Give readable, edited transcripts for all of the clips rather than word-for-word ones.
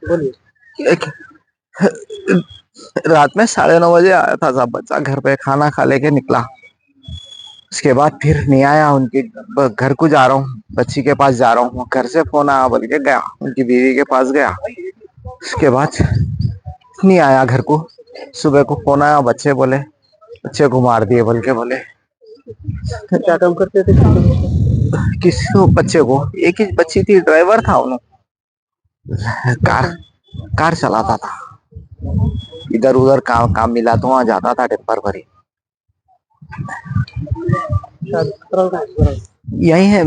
बोलिए। एक रात में 9:30 बजे आया था सब बच्चा घर पे खाना खा लेके निकला। उसके बाद फिर नहीं आया। उनके घर को जा रहा हूँ, बच्ची के पास जा रहा हूँ, घर से फोन आया बोल के गया, उनकी बीवी के पास गया। उसके बाद नहीं आया घर को। सुबह को फोन आया, बच्चे बोले बच्चे को मार दिए बोल के बोले। क्या काम करते थे छोटे बच्चे? किसी को बच्चे को, एक ही बच्ची थी, ड्राइवर था उन्होंने, कार कार चलाता था। इधर उधर काम काम मिला तो वहां जाता था टेम्पर भरी। ससुराल कहाँ है ससुराल? यही है,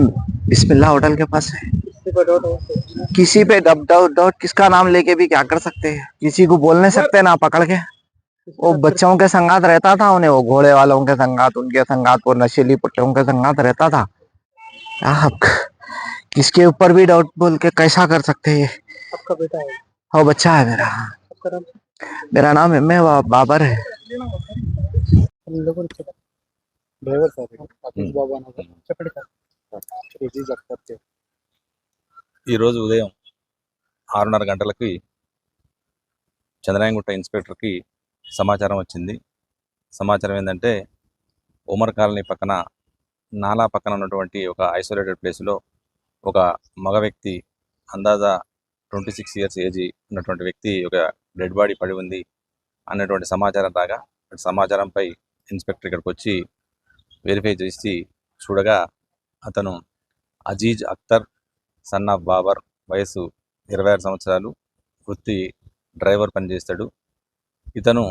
बिस्मिल्लाह होटल के पास है। किसी पर डाउट है? किसी पे डब डाउट डाउट किसका नाम लेके भी क्या कर सकते हैं, किसी को बोल नहीं सकते ना पकड़ के। किसके वो साथ कर? बच्चों के संगात रहता था, उन्हें वो घोड़े वालों के संगात, उनके संगात, वो नशीली पुट्टों के संगात रहता था। आप किसके ऊपर भी डाउट बोल के कैसा कर सकते हैं। आपका बेटा है? वो बच्चा है मेरा। आपका नाम? मेरा नाम एम ए बाबर है। हम लोगों ने డ్రైవర్ సార్ అతీష్ బాబు అన్నారు చెప్పండి సార్ ఇది చెప్తారు ఈరోజు ఉదయం 6:30 గంటలకి చంద్రాయణగుట్ట ఇన్స్పెక్టర్కి సమాచారం వచ్చింది. సమాచారం ఏంటంటే ఉమర్ కాలనీ పక్కన నాలా పక్కన ఉన్నటువంటి ఒక ఐసోలేటెడ్ ప్లేస్లో ఒక మగ వ్యక్తి అందాజా 26 ఇయర్స్ ఏజ్ ఉన్నటువంటి వ్యక్తి ఒక డెడ్ బాడీ పడి ఉంది అన్నటువంటి సమాచారం రాగా, సమాచారంపై ఇన్స్పెక్టర్ ఇక్కడికి వచ్చి వెరిఫై చేసి చూడగా అతను అజీజ్ అఖ్తర్ సన్ ఆఫ్ బాబర్, వయసు 26 సంవత్సరాలు, వృత్తి డ్రైవర్ పనిచేస్తాడు. ఇతను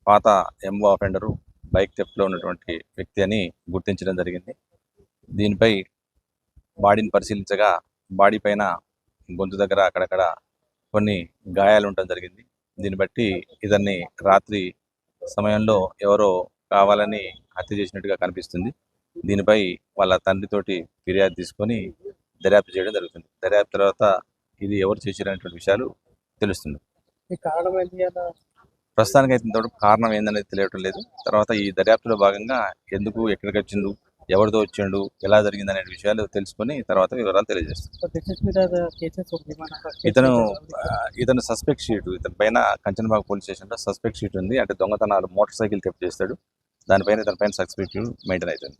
పాత ఎంఓ అఫెండరు, బైక్ థెఫ్ట్లో ఉన్నటువంటి వ్యక్తి అని గుర్తించడం జరిగింది. దీనిపై బాడీని పరిశీలించగా బాడీ పైన గొంతు దగ్గర అక్కడక్కడ కొన్ని గాయాలు ఉండటం జరిగింది. దీన్ని బట్టి ఇతన్ని రాత్రి సమయంలో ఎవరో కావాలని హత్య చేసినట్టుగా కనిపిస్తుంది. దీనిపై వాళ్ళ తండ్రితోటి ఫిర్యాదు తీసుకొని దర్యాప్తు చేయడం జరుగుతుంది. దర్యాప్తు తర్వాత ఇది ఎవరు చేశారనేటువంటి విషయాలు తెలుస్తుంది. కారణం ఏంటి అన్న? ప్రస్తుతానికి అయితే ఇంతవరకు కారణం ఏందనేది తెలియటం లేదు. తర్వాత ఈ దర్యాప్తులో భాగంగా ఎందుకు, ఎక్కడికి వచ్చిండు, ఎవరితో వచ్చిండు, ఎలా జరిగింది అనే విషయాలు తెలుసుకొని తర్వాత వివరాలు తెలియజేస్తాం. ఇతను సస్పెక్ట్ షీట్, ఇతని పైన కంచనబాగ్ పోలీస్ స్టేషన్లో సస్పెక్ట్ షీట్ ఉంది. అంటే దొంగతనాలు, మోటార్ సైకిల్ థెఫ్ట్ చేస్తాడు. దానిపైన ఇతని పైన సస్పెక్ట్ మెయింటైన్ అవుతుంది.